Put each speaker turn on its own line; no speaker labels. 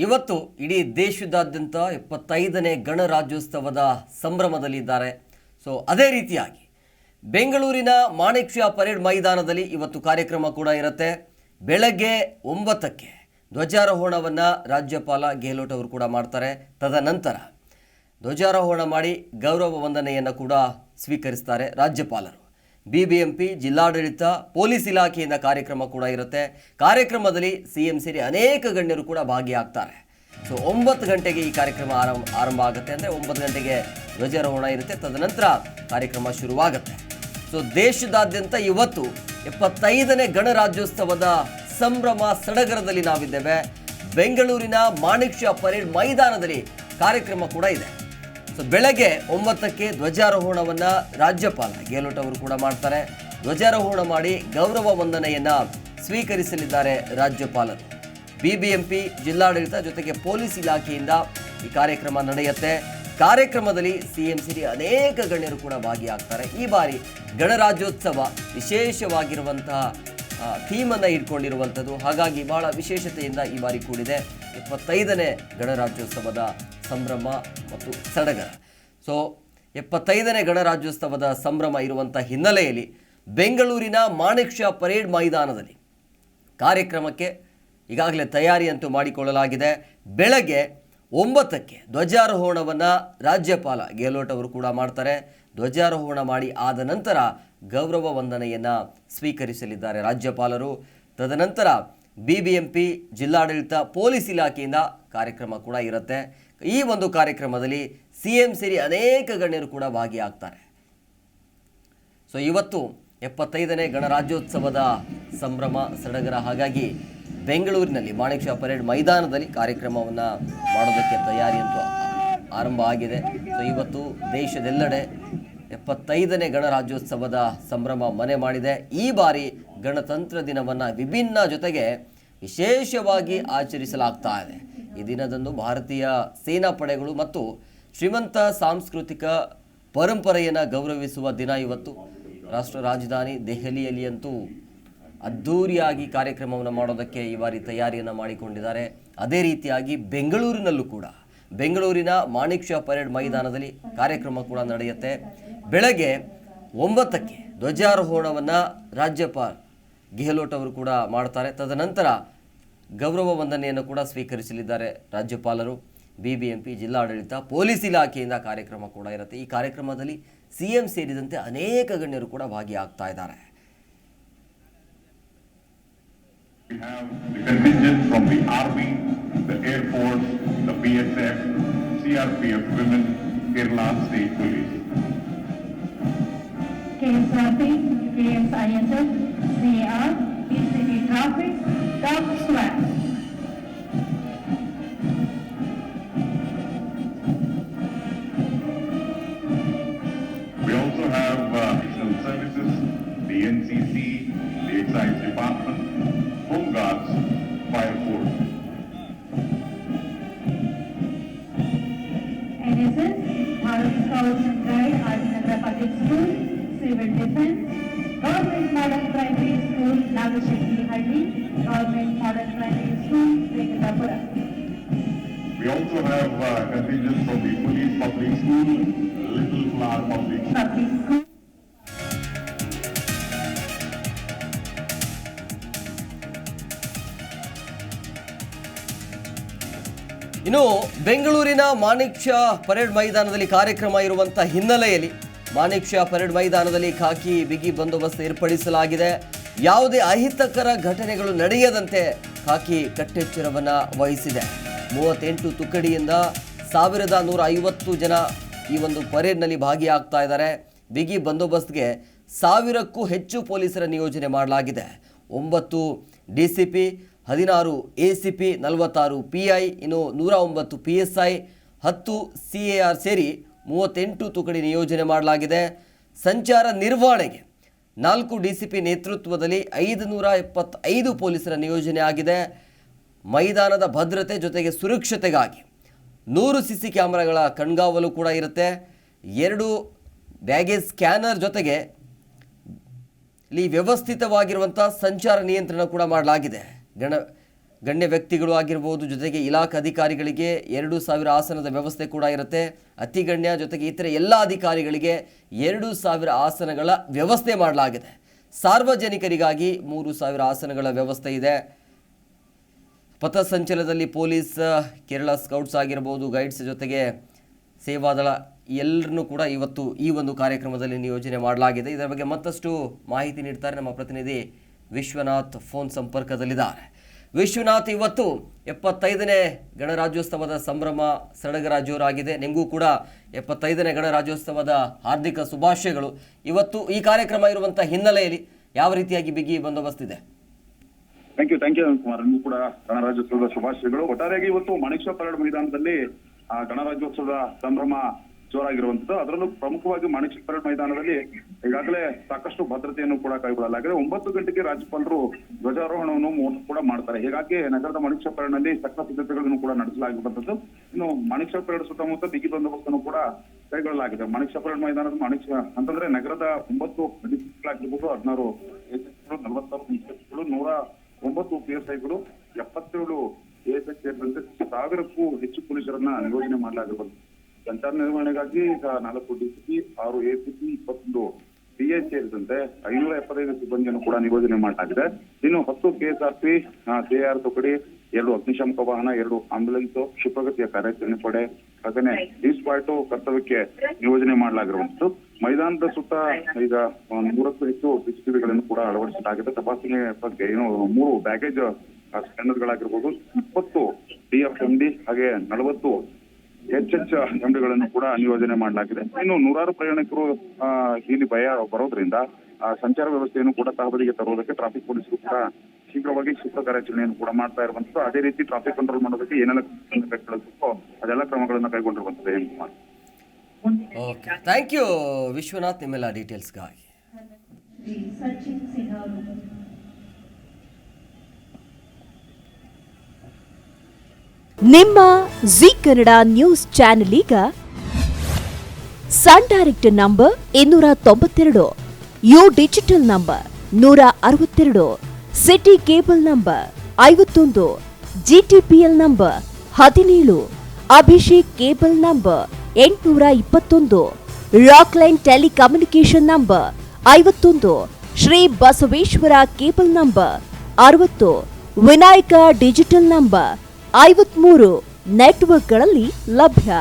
ಇವತ್ತು ಇಡೀ ದೇಶದಾದ್ಯಂತ 75ನೇ ಗಣರಾಜ್ಯೋತ್ಸವದ ಸಂಭ್ರಮದಲ್ಲಿದ್ದಾರೆ. ಸೊ ಅದೇ ರೀತಿಯಾಗಿ ಬೆಂಗಳೂರಿನ ಮಾಣಿಕ್ ಷಾ ಪರೇಡ್ ಮೈದಾನದಲ್ಲಿ ಇವತ್ತು ಕಾರ್ಯಕ್ರಮ ಕೂಡ ಇರುತ್ತೆ. ಬೆಳಗ್ಗೆ 9ಕ್ಕೆ ಧ್ವಜಾರೋಹಣವನ್ನು ರಾಜ್ಯಪಾಲ ಗೆಹ್ಲೋಟ್ ಅವರು ಕೂಡ ಮಾಡ್ತಾರೆ. ತದನಂತರ ಧ್ವಜಾರೋಹಣ ಮಾಡಿ ಗೌರವ ವಂದನೆಯನ್ನು ಕೂಡ ಸ್ವೀಕರಿಸ್ತಾರೆ ರಾಜ್ಯಪಾಲರು. ಬಿಬಿಎಂಪಿ, ಜಿಲ್ಲಾಡಳಿತ, ಪೊಲೀಸ್ ಇಲಾಖೆಯಿಂದ ಕಾರ್ಯಕ್ರಮ ಕೂಡ ಇರುತ್ತೆ. ಕಾರ್ಯಕ್ರಮದಲ್ಲಿ ಸಿಎಂ ಸೇರಿ ಅನೇಕ ಗಣ್ಯರು ಕೂಡ ಭಾಗಿಯಾಗ್ತಾರೆ. ಸೊ 9 ಗಂಟೆಗೆ ಈ ಕಾರ್ಯಕ್ರಮ ಆರಂಭ ಆಗುತ್ತೆ. ಅಂದರೆ 9 ಗಂಟೆಗೆ ಧ್ವಜಾರೋಹಣ ಇರುತ್ತೆ. ತದನಂತರ ಕಾರ್ಯಕ್ರಮ ಶುರುವಾಗುತ್ತೆ. ಸೊ ದೇಶದಾದ್ಯಂತ ಇವತ್ತು 75ನೇ ಗಣರಾಜ್ಯೋತ್ಸವದ ಸಂಭ್ರಮ ಸಡಗರದಲ್ಲಿ ನಾವಿದ್ದೇವೆ. ಬೆಂಗಳೂರಿನ ಮಾಣಿಕ್ ಷಾ ಪರೇಡ್ ಮೈದಾನದಲ್ಲಿ ಕಾರ್ಯಕ್ರಮ ಕೂಡ ಇದೆ. ಸೊ ಬೆಳಗ್ಗೆ 9ಕ್ಕೆ ಧ್ವಜಾರೋಹಣವನ್ನು ರಾಜ್ಯಪಾಲ ಗೆಹ್ಲೋಟ್ ಅವರು ಕೂಡ ಮಾಡ್ತಾರೆ. ಧ್ವಜಾರೋಹಣ ಮಾಡಿ ಗೌರವ ವಂದನೆಯನ್ನು ಸ್ವೀಕರಿಸಲಿದ್ದಾರೆ ರಾಜ್ಯಪಾಲರು. ಬಿಬಿಎಂಪಿ, ಜಿಲ್ಲಾಡಳಿತ ಜೊತೆಗೆ ಪೊಲೀಸ್ ಇಲಾಖೆಯಿಂದ ಈ ಕಾರ್ಯಕ್ರಮ ನಡೆಯುತ್ತೆ. ಕಾರ್ಯಕ್ರಮದಲ್ಲಿ ಸಿಎಂ ಸೇರಿ ಅನೇಕ ಗಣ್ಯರು ಕೂಡ ಭಾಗಿಯಾಗ್ತಾರೆ. ಈ ಬಾರಿ ಗಣರಾಜ್ಯೋತ್ಸವ ವಿಶೇಷವಾಗಿರುವಂತಹ ಥೀಮನ್ನು ಇಟ್ಕೊಂಡಿರುವಂಥದ್ದು. ಹಾಗಾಗಿ ಬಹಳ ವಿಶೇಷತೆಯಿಂದ ಈ ಬಾರಿ ಕೂಡಿದೆ 75ನೇ ಗಣರಾಜ್ಯೋತ್ಸವದ ಸಂಭ್ರಮ ಮತ್ತು ಸಡಗರ. ಸೊ 75ನೇ ಗಣರಾಜ್ಯೋತ್ಸವದ ಸಂಭ್ರಮ ಇರುವಂಥ ಹಿನ್ನೆಲೆಯಲ್ಲಿ ಬೆಂಗಳೂರಿನ ಮಾಣಿಕ್ ಷಾ ಪರೇಡ್ ಮೈದಾನದಲ್ಲಿ ಕಾರ್ಯಕ್ರಮಕ್ಕೆ ಈಗಾಗಲೇ ತಯಾರಿಯಂತೂ ಮಾಡಿಕೊಳ್ಳಲಾಗಿದೆ. ಬೆಳಗ್ಗೆ 9ಕ್ಕೆ ಧ್ವಜಾರೋಹಣವನ್ನು ರಾಜ್ಯಪಾಲ ಗೆಹ್ಲೋಟ್ ಅವರು ಕೂಡ ಮಾಡ್ತಾರೆ. ಧ್ವಜಾರೋಹಣ ಮಾಡಿ ಆದ ನಂತರ ಗೌರವ ವಂದನೆಯನ್ನು ಸ್ವೀಕರಿಸಲಿದ್ದಾರೆ ರಾಜ್ಯಪಾಲರು. ತದನಂತರ ಬಿಬಿಎಂಪಿ, ಜಿಲ್ಲಾಡಳಿತ, ಪೊಲೀಸ್ ಇಲಾಖೆಯಿಂದ ಕಾರ್ಯಕ್ರಮ ಕೂಡ ಇರುತ್ತೆ. ಈ ಒಂದು ಕಾರ್ಯಕ್ರಮದಲ್ಲಿ ಸಿಎಂ ಸೇರಿ ಅನೇಕ ಗಣ್ಯರು ಕೂಡ ಭಾಗಿಯಾಗ್ತಾರೆ. ಸೊ ಇವತ್ತು 75ನೇ ಗಣರಾಜ್ಯೋತ್ಸವದ ಸಂಭ್ರಮ ಸಡಗರ. ಹಾಗಾಗಿ ಬೆಂಗಳೂರಿನಲ್ಲಿ ಮಾಣಿಕ್ ಷಾ ಪರೇಡ್ ಮೈದಾನದಲ್ಲಿ ಕಾರ್ಯಕ್ರಮವನ್ನು ಮಾಡೋದಕ್ಕೆ ತಯಾರಿಯಂತೂ ಆರಂಭ ಆಗಿದೆ. ಸೊ ಇವತ್ತು ದೇಶದೆಲ್ಲೆಡೆ 75ನೇ ಗಣರಾಜ್ಯೋತ್ಸವದ ಸಂಭ್ರಮ ಮನೆ ಮಾಡಿದೆ. ಈ ಬಾರಿ ಗಣತಂತ್ರ ದಿನವನ್ನು ವಿಭಿನ್ನ ಜೊತೆಗೆ ವಿಶೇಷವಾಗಿ ಆಚರಿಸಲಾಗ್ತಾ ಇದೆ. ಈ ದಿನದಂದು ಭಾರತೀಯ ಸೇನಾ ಪಡೆಗಳು ಮತ್ತು ಶ್ರೀಮಂತ ಸಾಂಸ್ಕೃತಿಕ ಪರಂಪರೆಯನ್ನು ಗೌರವಿಸುವ ದಿನ ಇವತ್ತು. ರಾಷ್ಟ್ರ ರಾಜಧಾನಿ ದೆಹಲಿಯಲ್ಲಿ ಅಂತೂ ಅದ್ಧೂರಿಯಾಗಿ ಕಾರ್ಯಕ್ರಮವನ್ನು ಮಾಡೋದಕ್ಕೆ ಈ ಬಾರಿ ತಯಾರಿಯನ್ನು ಮಾಡಿಕೊಂಡಿದ್ದಾರೆ. ಅದೇ ರೀತಿಯಾಗಿ ಬೆಂಗಳೂರಿನಲ್ಲೂ ಕೂಡ ಬೆಂಗಳೂರಿನ ಮಾಣಿಕ್ ಷಾ ಪರೇಡ್ ಮೈದಾನದಲ್ಲಿ ಕಾರ್ಯಕ್ರಮ ಕೂಡ ನಡೆಯುತ್ತೆ. ಬೆಳಗ್ಗೆ 9ಕ್ಕೆ ಧ್ವಜಾರೋಹಣವನ್ನು ರಾಜ್ಯಪಾಲ ಗೆಹ್ಲೋಟ್ ಅವರು ಕೂಡ ಮಾಡ್ತಾರೆ. ತದನಂತರ ಗೌರವ ವಂದನೆಯನ್ನು ಕೂಡ ಸ್ವೀಕರಿಸಲಿದ್ದಾರೆ ರಾಜ್ಯಪಾಲರು. ಬಿಬಿಎಂಪಿ, ಜಿಲ್ಲಾಡಳಿತ, ಪೊಲೀಸ್ ಇಲಾಖೆಯಿಂದ ಕಾರ್ಯಕ್ರಮ ಕೂಡ ಇರುತ್ತೆ. ಈ ಕಾರ್ಯಕ್ರಮದಲ್ಲಿ ಸಿಎಂ ಸೇರಿದಂತೆ ಅನೇಕ ಗಣ್ಯರು ಕೂಡ ಭಾಗಿಯಾಗ್ತಾ ಇದ್ದಾರೆ.
We have the contingent from the Army, the Air Force, the BSF, CRPF, Women, Kerala State Police.
KSRP, KSISF, CAR, ECT Traffic, Top SWAT.
We also have additional services, the NCC, the Excise Department, Home Guards, Fire Force.
NSS, Bharat Scouts and Guides, Rajinagar Public School, Civil Defense, Government Model Primary School, Nagashekki, Government Model Primary School, Venkatapura.
We also have contingents from the Police Public School, Little Flower Public School.
Public School.
ಇನ್ನು ಬೆಂಗಳೂರಿನ Manik Shah parade ಮೈದಾನದಲ್ಲಿ ಕಾರ್ಯಕ್ರಮ ಇರುವಂಥ ಹಿನ್ನೆಲೆಯಲ್ಲಿ Manik Shah parade ಮೈದಾನದಲ್ಲಿ ಖಾಕಿ ಬಿಗಿ ಬಂದೋಬಸ್ತ್ ಏರ್ಪಡಿಸಲಾಗಿದೆ. ಯಾವುದೇ ಅಹಿತಕರ ಘಟನೆಗಳು ನಡೆಯದಂತೆ ಖಾಕಿ ಕಟ್ಟೆಚ್ಚರವನ್ನು ವಹಿಸಿದೆ. 38 ತುಕಡಿಯಿಂದ 1150 ಜನ ಈ ಒಂದು ಪರೇಡ್ನಲ್ಲಿ ಭಾಗಿಯಾಗ್ತಾ ಇದ್ದಾರೆ. ಬಿಗಿ ಬಂದೋಬಸ್ತ್ಗೆ 1000ಕ್ಕೂ ಹೆಚ್ಚು ಪೊಲೀಸರ ನಿಯೋಜನೆ ಮಾಡಲಾಗಿದೆ. 9 DCP, 16 ACP, 46 PI, ಇನ್ನು 109 PSI, 10 CAR ಸೇರಿ 38 ತುಕಡಿ ನಿಯೋಜನೆ ಮಾಡಲಾಗಿದೆ. ಸಂಚಾರ ನಿರ್ವಹಣೆಗೆ 4 DCP ನೇತೃತ್ವದಲ್ಲಿ 575 ಪೊಲೀಸರ ನಿಯೋಜನೆ ಆಗಿದೆ. ಮೈದಾನದ ಭದ್ರತೆ ಜೊತೆಗೆ ಸುರಕ್ಷತೆಗಾಗಿ 100 CC ಕ್ಯಾಮೆರಾಗಳ ಕಣ್ಗಾವಲು ಕೂಡ ಇರುತ್ತೆ. 2 ಬ್ಯಾಗೇಜ್ ಸ್ಕ್ಯಾನರ್ ಜೊತೆಗೆ ಇಲ್ಲಿ ವ್ಯವಸ್ಥಿತವಾಗಿರುವಂಥ ಸಂಚಾರ ನಿಯಂತ್ರಣ ಕೂಡ ಮಾಡಲಾಗಿದೆ. ಗಣ್ಯ ವ್ಯಕ್ತಿಗಳು ಆಗಿರ್ಬೋದು, ಜೊತೆಗೆ ಇಲಾಖಾ ಅಧಿಕಾರಿಗಳಿಗೆ 2,000 ಆಸನದ ವ್ಯವಸ್ಥೆ ಕೂಡ ಇರುತ್ತೆ. ಅತಿ ಗಣ್ಯ ಜೊತೆಗೆ ಇತರೆ ಎಲ್ಲ ಅಧಿಕಾರಿಗಳಿಗೆ 2,000 ಆಸನಗಳ ವ್ಯವಸ್ಥೆ ಮಾಡಲಾಗಿದೆ. ಸಾರ್ವಜನಿಕರಿಗಾಗಿ 3,000 ಆಸನಗಳ ವ್ಯವಸ್ಥೆ ಇದೆ. ಪಥಸಂಚಲನದಲ್ಲಿ ಪೊಲೀಸ್, ಕೇರಳ ಸ್ಕೌಟ್ಸ್ ಆಗಿರ್ಬೋದು, ಗೈಡ್ಸ್ ಜೊತೆಗೆ ಸೇವಾದಳ ಎಲ್ಲರನ್ನೂ ಕೂಡ ಇವತ್ತು ಈ ಒಂದು ಕಾರ್ಯಕ್ರಮದಲ್ಲಿ ನಿಯೋಜನೆ ಮಾಡಲಾಗಿದೆ. ಇದರ ಬಗ್ಗೆ ಮತ್ತಷ್ಟು ಮಾಹಿತಿ ನೀಡ್ತಾರೆ ನಮ್ಮ ಪ್ರತಿನಿಧಿ ವಿಶ್ವನಾಥ್, ಫೋನ್ ಸಂಪರ್ಕದಲ್ಲಿದ್ದಾರೆ. ವಿಶ್ವನಾಥ್, ಇವತ್ತು 75ನೇ ಗಣರಾಜ್ಯೋತ್ಸವದ ಸಂಭ್ರಮ ಸಡಗರ ಜೋರಾಗಿದೆ. ನಿಮಗೂ ಕೂಡ 75ನೇ ಗಣರಾಜ್ಯೋತ್ಸವದ ಹಾರ್ದಿಕ ಶುಭಾಶಯಗಳು. ಇವತ್ತು ಈ ಕಾರ್ಯಕ್ರಮ ಇರುವಂಥ ಹಿನ್ನೆಲೆಯಲ್ಲಿ ಯಾವ ರೀತಿಯಾಗಿ ಬಿಗಿ ಬಂದೋಬಸ್ತ್ ಇದೆ?
ಥ್ಯಾಂಕ್ ಯು ಕುಮಾರ್, ನಿಮಗೂ ಕೂಡ ಗಣರಾಜ್ಯೋತ್ಸವದ ಶುಭಾಶಯಗಳು. ಒಟ್ಟಾರೆಯಾಗಿ ಇವತ್ತು ಮಾಣಿಕ್ ಷಾ ಪರೇಡ್ ಮೈದಾನದಲ್ಲಿ ಗಣರಾಜ್ಯೋತ್ಸವದ ಸಂಭ್ರಮ ಜೋರಾಗಿರುವಂತದ್ದು. ಅದರಲ್ಲೂ ಪ್ರಮುಖವಾಗಿ ಮಾಣಿಕ್ ಷಾ ಪರೇಡ್ ಮೈದಾನದಲ್ಲಿ ಈಗಾಗಲೇ ಸಾಕಷ್ಟು ಭದ್ರತೆಯನ್ನು ಕೂಡ ಕೈಗೊಳ್ಳಲಾಗಿದೆ. 9 ಗಂಟೆಗೆ ರಾಜ್ಯಪಾಲರು ಧ್ವಜಾರೋಹಣವನ್ನು ಕೂಡ ಮಾಡ್ತಾರೆ. ಹೀಗಾಗಿ ನಗರದ ಮಾಣಿಕ್ ಷಾ ಪರೇಡ್ ನಲ್ಲಿ ಸಕಲ ಸಿದ್ಧತೆಗಳನ್ನು ಕೂಡ ನಡೆಸಲಾಗಿರುವಂತದ್ದು. ಇನ್ನು ಮಾಣಿಕ್ ಷಾ ಪರೇಡ್ ಸುತ್ತಮುತ್ತ ಬಿಗಿ ಬಂದೋಬಸ್ತನ್ನು ಕೂಡ ಕೈಗೊಳ್ಳಲಾಗಿದೆ. ಮಾಣಿಕ್ ಷಾ ಪರೇಡ್ ಮೈದಾನದ ಅಂತಂದ್ರೆ ನಗರದ 9 ಡಿಸಿಪ್ಲಿನ್ಗಳಾಗಿರ್ಬೋದು, 16 ಎಎಸ್ಐಗಳು, 46 ಇನ್ಸ್ಪೆಕ್ಟರ್ಗಳು, 109 PSIಗಳು, 77 ASI ಸೇರಿದಂತೆ 1000ಕ್ಕೂ ಹೆಚ್ಚು ಪೊಲೀಸರನ್ನ ನಿಯೋಜನೆ ಮಾಡಲಾಗಿರುವಂತದ್ದು. ಸಂಚಾರ ನಿರ್ವಹಣೆಗಾಗಿ 4 DCP, 6 ACP, 21 PI ಸೇರಿದಂತೆ 575 ಸಿಬ್ಬಂದಿಯನ್ನು ಕೂಡ ನಿಯೋಜನೆ ಮಾಡಲಾಗಿದೆ. ಇನ್ನು 10 KSRP, KR ತುಕಡಿ, 2 ಅಗ್ನಿಶಾಮಕ ವಾಹನ, 2 ಆಂಬ್ಯುಲೆನ್ಸ್, ಕ್ಷಿಪ್ರಗತಿಯ ಕಾರ್ಯಾಚರಣೆ ಪಡೆ, ಹಾಗೇನೆ ಡಿ-ಸ್ಕ್ವಾಡ್ ಕರ್ತವ್ಯಕ್ಕೆ ನಿಯೋಜನೆ ಮಾಡಲಾಗಿರುವಂತದ್ದು. ಮೈದಾನದ ಸುತ್ತ ಈಗ 100ಕ್ಕೂ ಹೆಚ್ಚು CCTVಗಳನ್ನು ಕೂಡ ಅಳವಡಿಸಲಾಗಿದೆ. ತಪಾಸಣೆ ಬಗ್ಗೆ 3 ಬ್ಯಾಗೇಜ್ ಸ್ಕ್ಯಾನರ್ಗಳಾಗಿರ್ಬೋದು, 20 DFMD ಹಾಗೆ 40 HH MDಗಳನ್ನು ಕೂಡ ನಿಯೋಜನೆ ಮಾಡಲಾಗಿದೆ. ಇನ್ನು 100 ಪ್ರಯಾಣಿಕರು ಇಲ್ಲಿ ಬರೋದ್ರಿಂದ ಸಂಚಾರ ವ್ಯವಸ್ಥೆಯನ್ನು ಕೂಡ ತಹಬದಿಗೆ ತರುವುದಕ್ಕೆ ಟ್ರಾಫಿಕ್ ಪೊಲೀಸರು ಕೂಡ ಶೀಘ್ರವಾಗಿ ಸೂಕ್ತ ಕಾರ್ಯಾಚರಣೆಯನ್ನು ಕೂಡ ಮಾಡ್ತಾ ಇರುವಂತದ್ದು. ಅದೇ ರೀತಿ ಟ್ರಾಫಿಕ್ ಕಂಟ್ರೋಲ್ ಮಾಡೋದಕ್ಕೆ ಏನೆಲ್ಲ ಕೈಗೊಳ್ಳಬೇಕು ಅದೆಲ್ಲ ಕ್ರಮಗಳನ್ನು ಕೈಗೊಂಡಿರುವಂತದ್ದು.
ಓಕೆ, ಥ್ಯಾಂಕ್ ಯು ವಿಶ್ವನಾಥ್, ನಿಮ್ಮೆಲ್ಲ ಡೀಟೇಲ್ಸ್ಗಾಗಿ.
ಸಚಿನ್ ಸಿನ್ಹಾ
ನಿಮ್ಮ ಜಿ ಕನ್ನಡ ನ್ಯೂಸ್ ಚಾನೆಲ್ ಈಗ Sun Direct number 292, U digital number 162, city cable number 51, GTPL number 17, Abhishek cable number 821, Rockline telecommunication number 51, Shri Basaveshwara cable number 60, Vinayaka digital number 53 ನೆಟ್ವರ್ಕ್ಗಳಲ್ಲಿ ಲಭ್ಯ.